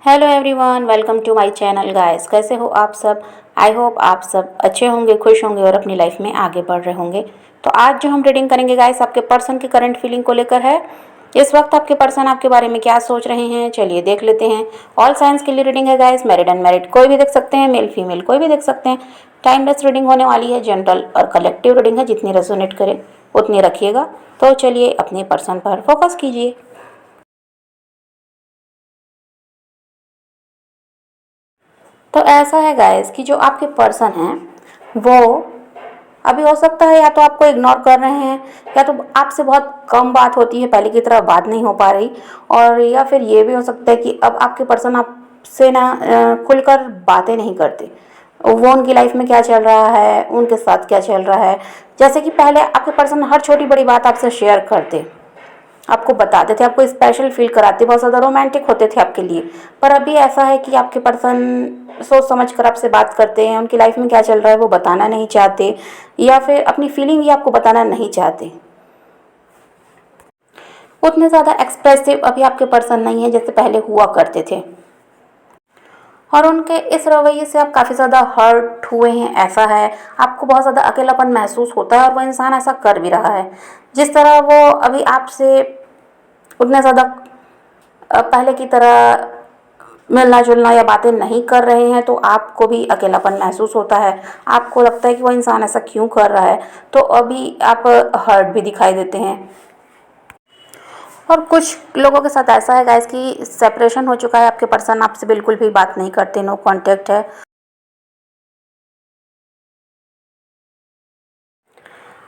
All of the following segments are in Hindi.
Hello everyone, welcome to my channel guys. कैसे हो आप सब? आई होप आप सब अच्छे होंगे, खुश होंगे और अपनी लाइफ में आगे बढ़ रहे होंगे। तो आज जो हम रीडिंग करेंगे गाइस, आपके पर्सन की करंट फीलिंग को लेकर है। इस वक्त आपके पर्सन आपके बारे में क्या सोच रहे हैं, चलिए देख लेते हैं। ऑल साइंस के लिए रीडिंग है गाइस, मैरिड अनमैरिड कोई भी देख सकते हैं, मेल फीमेल कोई भी देख सकते हैं। टाइमलेस रीडिंग होने वाली है, जनरल और कलेक्टिव रीडिंग है, जितनी रेजोनेट करे उतनी रखिएगा। तो चलिए अपने पर्सन पर फोकस कीजिए। तो ऐसा है गाइस कि जो आपके पर्सन हैं वो अभी हो सकता है या तो आपको इग्नोर कर रहे हैं, या तो आपसे बहुत कम बात होती है, पहले की तरह बात नहीं हो पा रही। और या फिर ये भी हो सकता है कि अब आपके पर्सन आपसे ना खुलकर बातें नहीं करते। वो उनकी लाइफ में क्या चल रहा है, उनके साथ क्या चल रहा है, जैसे कि पहले आपके पर्सन हर छोटी बड़ी बात आपसे शेयर करते, आपको बताते थे, आपको स्पेशल फील कराते, बहुत ज़्यादा रोमांटिक होते थे आपके लिए। पर अभी ऐसा है कि आपके पर्सन सोच समझ कर आपसे बात करते हैं, उनकी लाइफ में क्या चल रहा है वो बताना नहीं चाहते, या फिर अपनी फीलिंग ही आपको बताना नहीं चाहते। उतने ज़्यादा एक्सप्रेसिव अभी आपके पर्सन नहीं है जैसे पहले हुआ करते थे। और उनके इस रवैये से आप काफ़ी ज़्यादा हर्ट हुए हैं, ऐसा है। आपको बहुत ज़्यादा अकेलापन महसूस होता है और वो इंसान ऐसा कर भी रहा है। जिस तरह वो अभी आपसे उतना ज़्यादा पहले की तरह मिलना जुलना या बातें नहीं कर रहे हैं, तो आपको भी अकेलापन महसूस होता है। आपको लगता है कि वो इंसान ऐसा क्यों कर रहा है, तो अभी आप हर्ट भी दिखाई देते हैं। और कुछ लोगों के साथ ऐसा है गाइस कि सेपरेशन हो चुका है, आपके पर्सन आपसे बिल्कुल भी बात नहीं करते, नो कांटेक्ट है।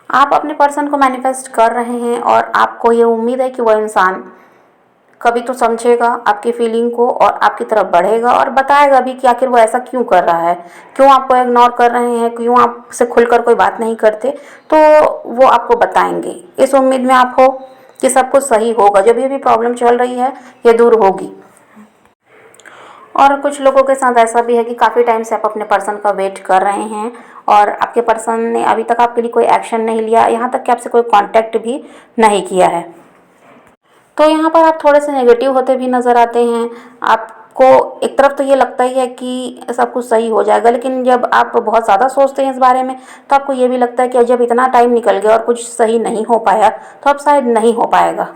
आप अपने पर्सन को मैनिफेस्ट कर रहे हैं और आपको ये उम्मीद है कि वो इंसान कभी तो समझेगा आपकी फीलिंग को और आपकी तरफ बढ़ेगा और बताएगा भी कि आखिर वो ऐसा क्यों कर रहा है, क्यों आपको इग्नोर कर रहे हैं, क्यों आपसे खुलकर कोई बात नहीं करते। तो वो आपको बताएंगे, इस उम्मीद में आप हो कि सब कुछ सही होगा, जो भी प्रॉब्लम चल रही है ये दूर होगी। और कुछ लोगों के साथ ऐसा भी है कि काफ़ी टाइम से आप अपने पर्सन का वेट कर रहे हैं और आपके पर्सन ने अभी तक आपके लिए कोई एक्शन नहीं लिया, यहाँ तक कि आपसे कोई कांटेक्ट भी नहीं किया है। तो यहाँ पर आप थोड़े से नेगेटिव होते भी नज़र आते हैं। आपको एक तरफ तो ये लगता ही है कि सब कुछ सही हो जाएगा, लेकिन जब आप बहुत ज़्यादा सोचते हैं इस बारे में तो आपको ये भी लगता है कि जब इतना टाइम निकल गया और कुछ सही नहीं हो पाया तो अब शायद नहीं हो पाएगा।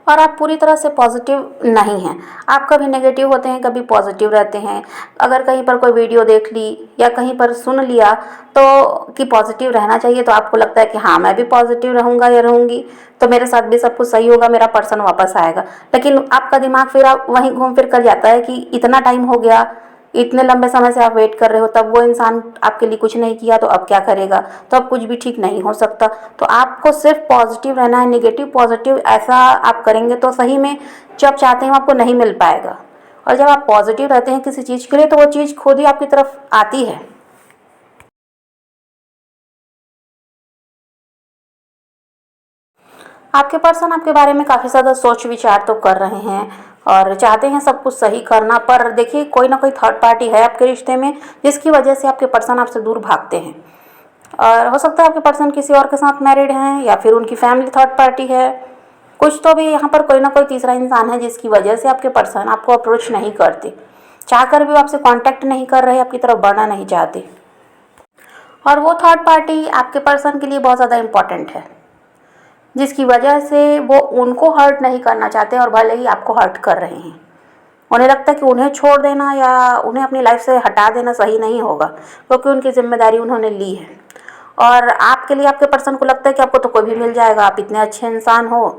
और आप पूरी तरह से पॉजिटिव नहीं हैं, आप कभी नेगेटिव होते हैं, कभी पॉजिटिव रहते हैं। अगर कहीं पर कोई वीडियो देख ली या कहीं पर सुन लिया तो कि पॉजिटिव रहना चाहिए, तो आपको लगता है कि हाँ मैं भी पॉजिटिव रहूँगा या रहूँगी तो मेरे साथ भी सब कुछ सही होगा, मेरा पर्सन वापस आएगा। लेकिन आपका दिमाग फिर आप वहीं घूम फिर कर जाता है कि इतना टाइम हो गया, इतने लंबे समय से आप वेट कर रहे हो, तब वो इंसान आपके लिए कुछ नहीं किया तो अब क्या करेगा, तो अब कुछ भी ठीक नहीं हो सकता। तो आपको सिर्फ पॉजिटिव रहना है, नेगेटिव पॉजिटिव ऐसा आप करेंगे तो सही में जो आप चाहते हैं आपको नहीं मिल पाएगा। और जब आप पॉजिटिव रहते हैं किसी चीज़ के लिए तो वो चीज़ खुद ही आपकी तरफ आती है। आपके पर्सन आपके बारे में काफ़ी ज़्यादा सोच विचार तो कर रहे हैं और चाहते हैं सब कुछ सही करना, पर देखिए कोई ना कोई थर्ड पार्टी है आपके रिश्ते में जिसकी वजह से आपके पर्सन आपसे दूर भागते हैं। और हो सकता है आपके पर्सन किसी और के साथ मैरिड हैं या फिर उनकी फैमिली थर्ड पार्टी है। कुछ तो भी यहाँ पर कोई ना कोई तीसरा इंसान है जिसकी वजह से आपके पर्सन आपको अप्रोच नहीं करते, चाहकर भी वो आपसे कांटेक्ट नहीं कर रहे, आपकी तरफ बढ़ना नहीं चाहते। और वो थर्ड पार्टी आपके पर्सन के लिए बहुत ज़्यादा इम्पॉर्टेंट है, जिसकी वजह से वो उनको हर्ट नहीं करना चाहते और भले ही आपको हर्ट कर रहे हैं। उन्हें लगता है कि उन्हें छोड़ देना या उन्हें अपनी लाइफ से हटा देना सही नहीं होगा, क्योंकि उनकी जिम्मेदारी उन्होंने ली है। और आपके लिए आपके पर्सन को लगता है कि आपको तो कोई भी मिल जाएगा, आप इतने अच्छे इंसान हो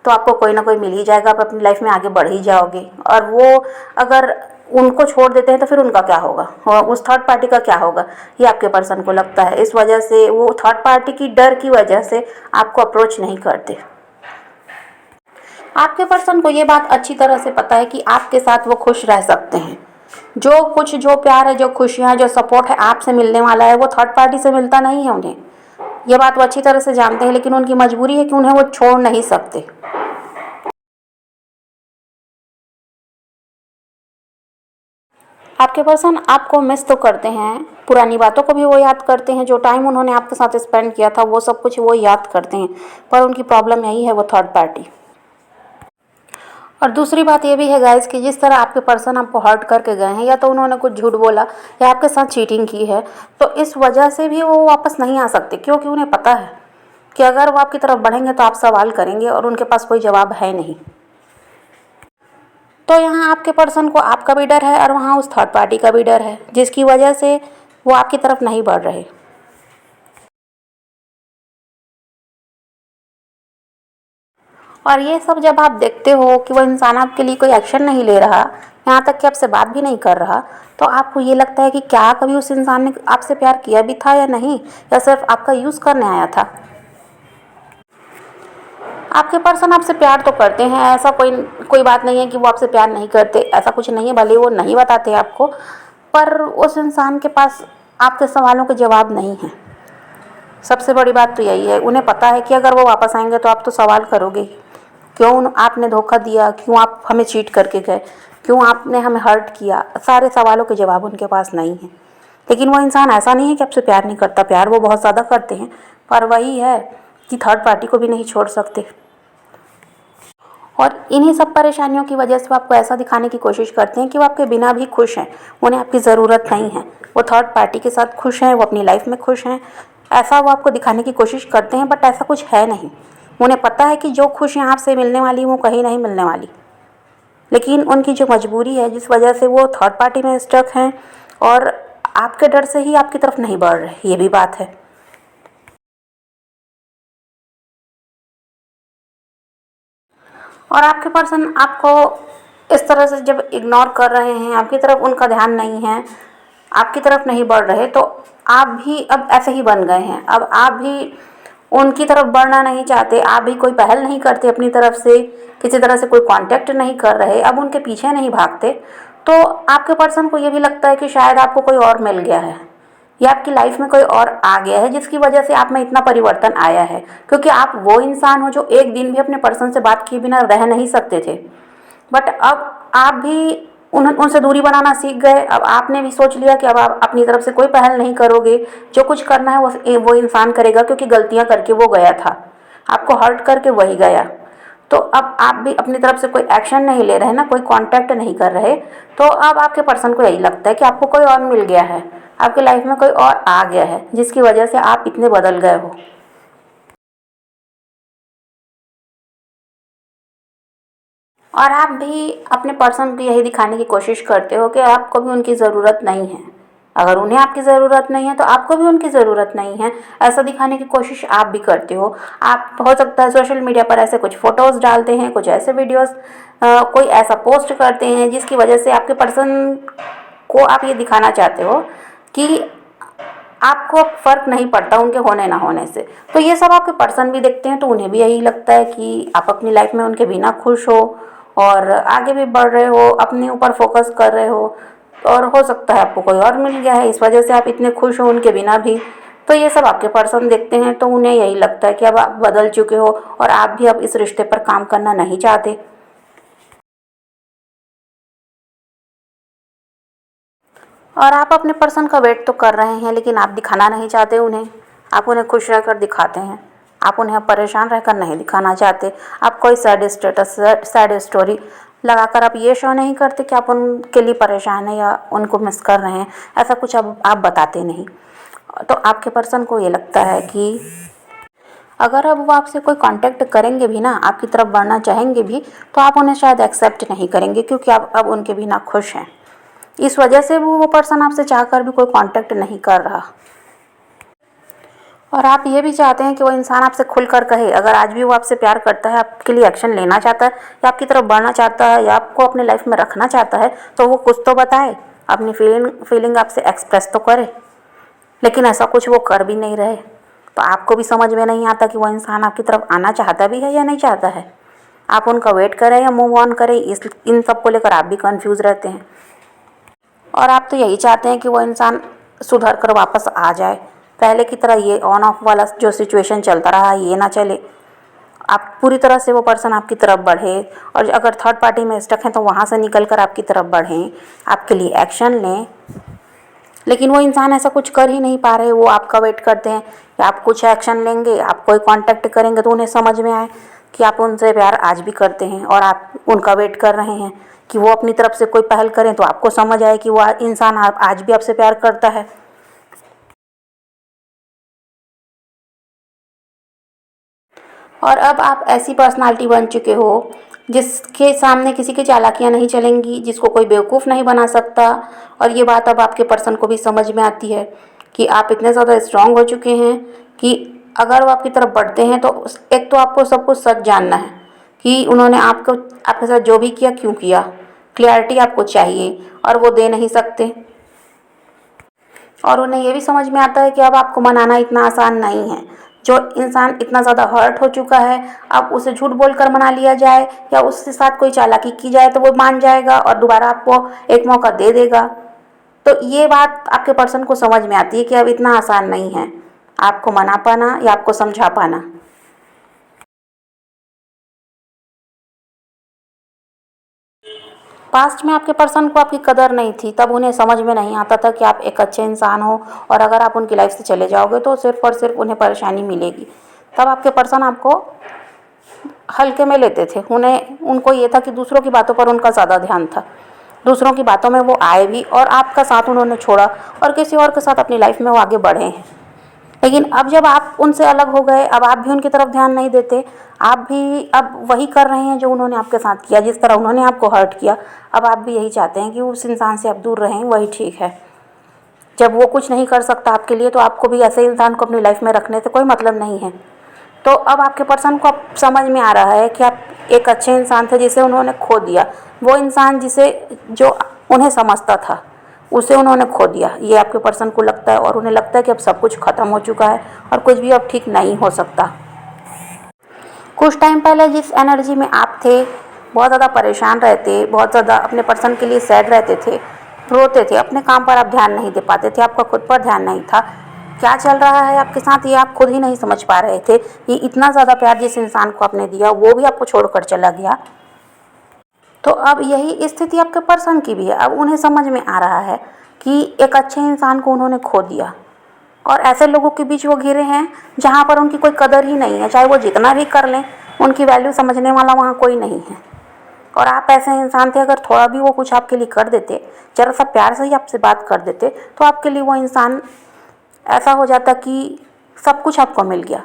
तो आपको कोई ना कोई मिल ही जाएगा, आप अपनी लाइफ में आगे बढ़ ही जाओगे। और वो अगर उनको छोड़ देते हैं तो फिर उनका क्या होगा और उस थर्ड पार्टी का क्या होगा, ये आपके पर्सन को लगता है। इस वजह से वो थर्ड पार्टी की डर की वजह से आपको अप्रोच नहीं करते। आपके पर्सन को ये बात अच्छी तरह से पता है कि आपके साथ वो खुश रह सकते हैं। जो कुछ जो प्यार है, जो खुशियाँ, जो सपोर्ट है आपसे मिलने वाला है वो थर्ड पार्टी से मिलता नहीं है उन्हें। ये बात वो अच्छी तरह से जानते हैं, लेकिन उनकी मजबूरी है कि उन्हें वो छोड़ नहीं सकते। आपके पर्सन आपको मिस तो करते हैं, पुरानी बातों को भी वो याद करते हैं, जो टाइम उन्होंने आपके साथ स्पेंड किया था वो सब कुछ वो याद करते हैं। पर उनकी प्रॉब्लम यही है, वो थर्ड पार्टी। और दूसरी बात ये भी है गाइस कि जिस तरह आपके पर्सन आपको हर्ट करके गए हैं, या तो उन्होंने कुछ झूठ बोला या आपके साथ चीटिंग की है, तो इस वजह से भी वो वापस नहीं आ सकते, क्योंकि उन्हें पता है कि अगर वो आपकी तरफ बढ़ेंगे तो आप सवाल करेंगे और उनके पास कोई जवाब है नहीं। तो यहाँ आपके पर्सन को आपका भी डर है और वहाँ उस थर्ड पार्टी का भी डर है, जिसकी वजह से वो आपकी तरफ नहीं बढ़ रहे। और ये सब जब आप देखते हो कि वो इंसान आपके लिए कोई एक्शन नहीं ले रहा, यहाँ तक कि आपसे बात भी नहीं कर रहा, तो आपको ये लगता है कि क्या कभी उस इंसान ने आपसे प्यार किया भी था या नहीं, या सिर्फ आपका यूज़ करने आया था। आपके पर्सन आपसे प्यार तो करते हैं, ऐसा कोई कोई बात नहीं है कि वो आपसे प्यार नहीं करते, ऐसा कुछ नहीं है, भले वो नहीं बताते आपको, पर उस इंसान के पास आपके सवालों के जवाब नहीं हैं। सबसे बड़ी बात तो यही है, उन्हें पता है कि अगर वो वापस आएंगे तो आप तो सवाल करोगे ही, क्यों आपने धोखा दिया, क्यों आप हमें चीट करके गए, क्यों आपने हमें हर्ट किया, सारे सवालों के जवाब उनके पास नहीं हैं। लेकिन वो इंसान ऐसा नहीं है कि आपसे प्यार नहीं करता, प्यार वो बहुत ज़्यादा करते हैं, पर वही है कि थर्ड पार्टी को भी नहीं छोड़ सकते। और इन्हीं सब परेशानियों की वजह से वो आपको ऐसा दिखाने की कोशिश करते हैं कि वो आपके बिना भी खुश हैं, उन्हें आपकी ज़रूरत नहीं है, वो थर्ड पार्टी के साथ खुश हैं, वो अपनी लाइफ में खुश हैं, ऐसा वो आपको दिखाने की कोशिश करते हैं, बट ऐसा कुछ है नहीं। उन्हें पता है कि जो खुशियाँ आपसे मिलने वाली वो कहीं नहीं मिलने वाली, लेकिन उनकी जो मजबूरी है जिस वजह से वो थर्ड पार्टी में स्टक हैं, और आपके डर से ही आपकी तरफ नहीं बढ़ रहे, ये भी बात है। और आपके पर्सन आपको इस तरह से जब इग्नोर कर रहे हैं, आपकी तरफ उनका ध्यान नहीं है, आपकी तरफ नहीं बढ़ रहे, तो आप भी अब ऐसे ही बन गए हैं। अब आप भी उनकी तरफ बढ़ना नहीं चाहते, आप भी कोई पहल नहीं करते अपनी तरफ से, किसी तरह से कोई कांटेक्ट नहीं कर रहे, अब उनके पीछे नहीं भागते। तो आपके पर्सन को ये भी लगता है कि शायद आपको कोई और मिल गया है, या आपकी लाइफ में कोई और आ गया है जिसकी वजह से आप में इतना परिवर्तन आया है, क्योंकि आप वो इंसान हो जो एक दिन भी अपने पर्सन से बात किए बिना रह नहीं सकते थे, बट अब आप भी उनसे दूरी बनाना सीख गए। अब आपने भी सोच लिया कि अब आप अपनी तरफ से कोई पहल नहीं करोगे, जो कुछ करना है वो इंसान करेगा, क्योंकि गलतियां करके वो गया था, आपको हर्ट करके वही गया। तो अब आप भी अपनी तरफ से कोई एक्शन नहीं ले रहे ना, कोई कांटेक्ट नहीं कर रहे, तो अब आपके पर्सन को यही लगता है कि आपको कोई और मिल गया है, आपके लाइफ में कोई और आ गया है जिसकी वजह से आप इतने बदल गए हो। और आप भी अपने पर्सन को यही दिखाने की कोशिश करते हो कि आपको भी उनकी ज़रूरत नहीं है, अगर उन्हें आपकी ज़रूरत नहीं है तो आपको भी उनकी ज़रूरत नहीं है, ऐसा दिखाने की कोशिश आप भी करते हो। आप हो सकता है सोशल मीडिया पर ऐसे कुछ फ़ोटोज़ डालते हैं, कुछ ऐसे वीडियोस कोई ऐसा पोस्ट करते हैं जिसकी वजह से आपके पर्सन को आप ये दिखाना चाहते हो कि आपको अब फ़र्क नहीं पड़ता उनके होने ना होने से। तो ये सब आपके पर्सन भी देखते हैं, तो उन्हें भी यही लगता है कि आप अपनी लाइफ में उनके बिना खुश हो और आगे भी बढ़ रहे हो, अपने ऊपर फोकस कर रहे हो, और हो सकता है आपको कोई और मिल गया है, इस वजह से आप इतने खुश हो उनके बिना भी। तो ये सब आपके पर्सन देखते हैं, तो उन्हें यही लगता है कि अब आप बदल चुके हो और आप भी अब इस रिश्ते पर काम करना नहीं चाहते। और आप अपने पर्सन का वेट तो कर रहे हैं, लेकिन आप दिखाना नहीं चाहते उन्हें, आप उन्हें खुश रहकर दिखाते हैं, आप उन्हें परेशान रहकर नहीं दिखाना चाहते। आप कोई सैड स्टेटस, सैड स्टोरी लगाकर आप ये शो नहीं करते कि आप उनके लिए परेशान हैं या उनको मिस कर रहे हैं, ऐसा कुछ अब आप बताते नहीं। तो आपके पर्सन को ये लगता है कि अगर अब वो आपसे कोई कांटेक्ट करेंगे भी ना, आपकी तरफ बढ़ना चाहेंगे भी, तो आप उन्हें शायद एक्सेप्ट नहीं करेंगे, क्योंकि आप अब उनके बिना खुश हैं। इस वजह से वो पर्सन आपसे चाहकर भी कोई कांटेक्ट नहीं कर रहा। और आप ये भी चाहते हैं कि वो इंसान आपसे खुलकर कहे, अगर आज भी वो आपसे प्यार करता है, आपके लिए एक्शन लेना चाहता है, या आपकी तरफ बढ़ना चाहता है, या आपको अपने लाइफ में रखना चाहता है, तो वो कुछ तो बताए, अपनी फीलिंग आपसे एक्सप्रेस तो करे। लेकिन ऐसा कुछ वो कर भी नहीं रहे, तो आपको भी समझ में नहीं आता कि वो इंसान आपकी तरफ आना चाहता भी है या नहीं चाहता है। आप उनका वेट करें या मूव ऑन करें, इन सब को लेकर आप भी कंफ्यूज रहते हैं। और आप तो यही चाहते हैं कि वो इंसान सुधर कर वापस आ जाए, पहले की तरह ये ऑन ऑफ वाला जो सिचुएशन चलता रहा ये ना चले, आप पूरी तरह से वो पर्सन आपकी तरफ बढ़े, और अगर थर्ड पार्टी में स्टक हैं तो वहाँ से निकल कर आपकी तरफ बढ़ें, आपके लिए एक्शन लें। लेकिन वो इंसान ऐसा कुछ कर ही नहीं पा रहे, वो आपका वेट करते हैं कि आप कुछ एक्शन लेंगे, आप कोई कांटेक्ट करेंगे तो उन्हें समझ में आए कि आप उनसे प्यार आज भी करते हैं और आप उनका वेट कर रहे हैं कि वो अपनी तरफ से कोई पहल करें तो आपको समझ आए कि वो इंसान आज भी आपसे प्यार करता है। और अब आप ऐसी पर्सनालिटी बन चुके हो जिसके सामने किसी की चालाकियाँ नहीं चलेंगी, जिसको कोई बेवकूफ़ नहीं बना सकता। और ये बात अब आपके पर्सन को भी समझ में आती है कि आप इतने ज़्यादा स्ट्रांग हो चुके हैं कि अगर वो आपकी तरफ बढ़ते हैं तो एक तो आपको सब कुछ सच जानना है कि उन्होंने आपके साथ जो भी किया क्यों किया। क्लैरिटी आपको चाहिए और वो दे नहीं सकते। और उन्हें ये भी समझ में आता है कि अब आपको मनाना इतना आसान नहीं है। जो इंसान इतना ज़्यादा हर्ट हो चुका है, अब उसे झूठ बोलकर मना लिया जाए या उसके साथ कोई चालाकी की जाए तो वो मान जाएगा और दोबारा आपको एक मौका दे देगा। तो ये बात आपके पर्सन को समझ में आती है कि अब इतना आसान नहीं है आपको मना पाना या आपको समझा पाना। पास्ट में आपके पर्सन को आपकी कदर नहीं थी, तब उन्हें समझ में नहीं आता था कि आप एक अच्छे इंसान हो और अगर आप उनकी लाइफ से चले जाओगे तो सिर्फ और सिर्फ उन्हें परेशानी मिलेगी। तब आपके पर्सन आपको हल्के में लेते थे। उनको ये था कि दूसरों की बातों पर उनका ज़्यादा ध्यान था। दूसरों की बातों में वो आए भी और आपका साथ उन्होंने छोड़ा और किसी और के साथ अपनी लाइफ में वो आगे बढ़े हैं। लेकिन अब जब आप उनसे अलग हो गए, अब आप भी उनकी तरफ ध्यान नहीं देते। आप भी अब वही कर रहे हैं जो उन्होंने आपके साथ किया। जिस तरह उन्होंने आपको हर्ट किया, अब आप भी यही चाहते हैं कि उस इंसान से आप दूर रहें, वही ठीक है। जब वो कुछ नहीं कर सकता आपके लिए तो आपको भी ऐसे इंसान को अपनी लाइफ में रखने से कोई मतलब नहीं है। तो अब आपके पर्सन को अब समझ में आ रहा है कि आप एक अच्छे इंसान थे जिसे उन्होंने खो दिया। वो इंसान जो उन्हें समझता था उसे उन्होंने खो दिया, ये आपके पर्सन को लगता है। और उन्हें लगता है कि अब सब कुछ ख़त्म हो चुका है और कुछ भी अब ठीक नहीं हो सकता। कुछ टाइम पहले जिस एनर्जी में आप थे, बहुत ज़्यादा परेशान रहते, बहुत ज़्यादा अपने पर्सन के लिए सैड रहते थे, रोते थे, अपने काम पर आप ध्यान नहीं दे पाते थे, आपका खुद पर ध्यान नहीं था। क्या चल रहा है आपके साथ ये आप खुद ही नहीं समझ पा रहे थे। ये इतना ज़्यादा प्यार जिस इंसान को आपने दिया वो भी आपको छोड़कर चला गया। तो अब यही स्थिति आपके पर्सन की भी है। अब उन्हें समझ में आ रहा है कि एक अच्छे इंसान को उन्होंने खो दिया और ऐसे लोगों के बीच वो घिरे हैं जहाँ पर उनकी कोई कदर ही नहीं है। चाहे वो जितना भी कर लें, उनकी वैल्यू समझने वाला वहाँ कोई नहीं है। और आप ऐसे इंसान थे, अगर थोड़ा भी वो कुछ आपके लिए कर देते, ज़रा सा प्यार से ही आपसे बात कर देते, तो आपके लिए वो इंसान ऐसा हो जाता कि सब कुछ आपको मिल गया।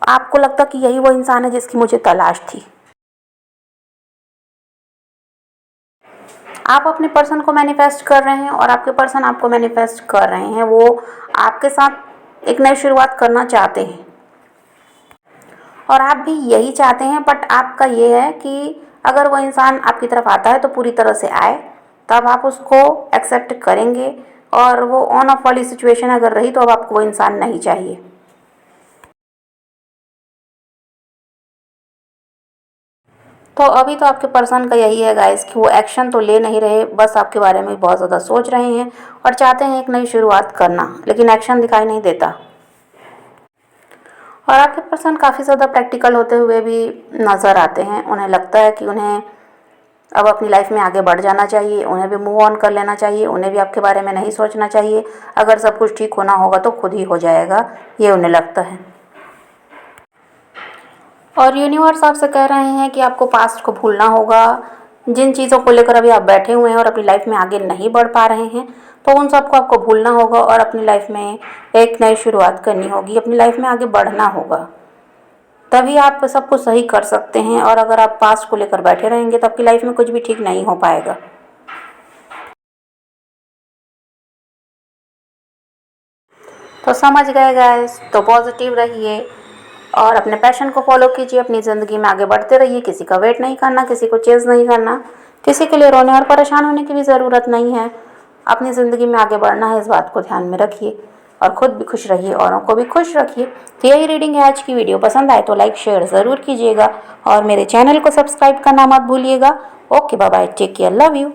आपको लगता कि यही वो इंसान है जिसकी मुझे तलाश थी। आप अपने पर्सन को मैनिफेस्ट कर रहे हैं और आपके पर्सन आपको मैनिफेस्ट कर रहे हैं। वो आपके साथ एक नई शुरुआत करना चाहते हैं और आप भी यही चाहते हैं। बट आपका ये है कि अगर वो इंसान आपकी तरफ आता है तो पूरी तरह से आए, तब आप उसको एक्सेप्ट करेंगे। और वो ऑन ऑफ वाली सिचुएशन अगर रही तो अब आपको वो इंसान नहीं चाहिए। तो अभी तो आपके पर्सन का यही है गाइस कि वो एक्शन तो ले नहीं रहे, बस आपके बारे में बहुत ज़्यादा सोच रहे हैं और चाहते हैं एक नई शुरुआत करना, लेकिन एक्शन दिखाई नहीं देता। और आपके पर्सन काफ़ी ज़्यादा प्रैक्टिकल होते हुए भी नज़र आते हैं। उन्हें लगता है कि उन्हें अब अपनी लाइफ में आगे बढ़ जाना चाहिए, उन्हें भी मूव ऑन कर लेना चाहिए, उन्हें भी आपके बारे में नहीं सोचना चाहिए। अगर सब कुछ ठीक होना होगा तो खुद ही हो जाएगा, ये उन्हें लगता है। और यूनिवर्स आपसे कह रहे हैं कि आपको पास्ट को भूलना होगा। जिन चीज़ों को लेकर अभी आप बैठे हुए हैं और अपनी लाइफ में आगे नहीं बढ़ पा रहे हैं, तो उन सबको आपको भूलना होगा और अपनी लाइफ में एक नई शुरुआत करनी होगी, अपनी लाइफ में आगे बढ़ना होगा। तभी आप सब कुछ सही कर सकते हैं। और अगर आप पास्ट को लेकर बैठे रहेंगे तो आपकी लाइफ में कुछ भी ठीक नहीं हो पाएगा। तो समझ गए गाइस, तो पॉजिटिव रहिए और अपने पैशन को फॉलो कीजिए, अपनी ज़िंदगी में आगे बढ़ते रहिए। किसी का वेट नहीं करना, किसी को चेज़ नहीं करना, किसी के लिए रोने और परेशान होने की भी ज़रूरत नहीं है। अपनी ज़िंदगी में आगे बढ़ना है, इस बात को ध्यान में रखिए और ख़ुद भी खुश रहिए, औरों को भी खुश रखिए। तो यही रीडिंग है आज की। वीडियो पसंद आए तो लाइक शेयर ज़रूर कीजिएगा और मेरे चैनल को सब्सक्राइब करना मत भूलिएगा। Okay, bye bye, take care, love you.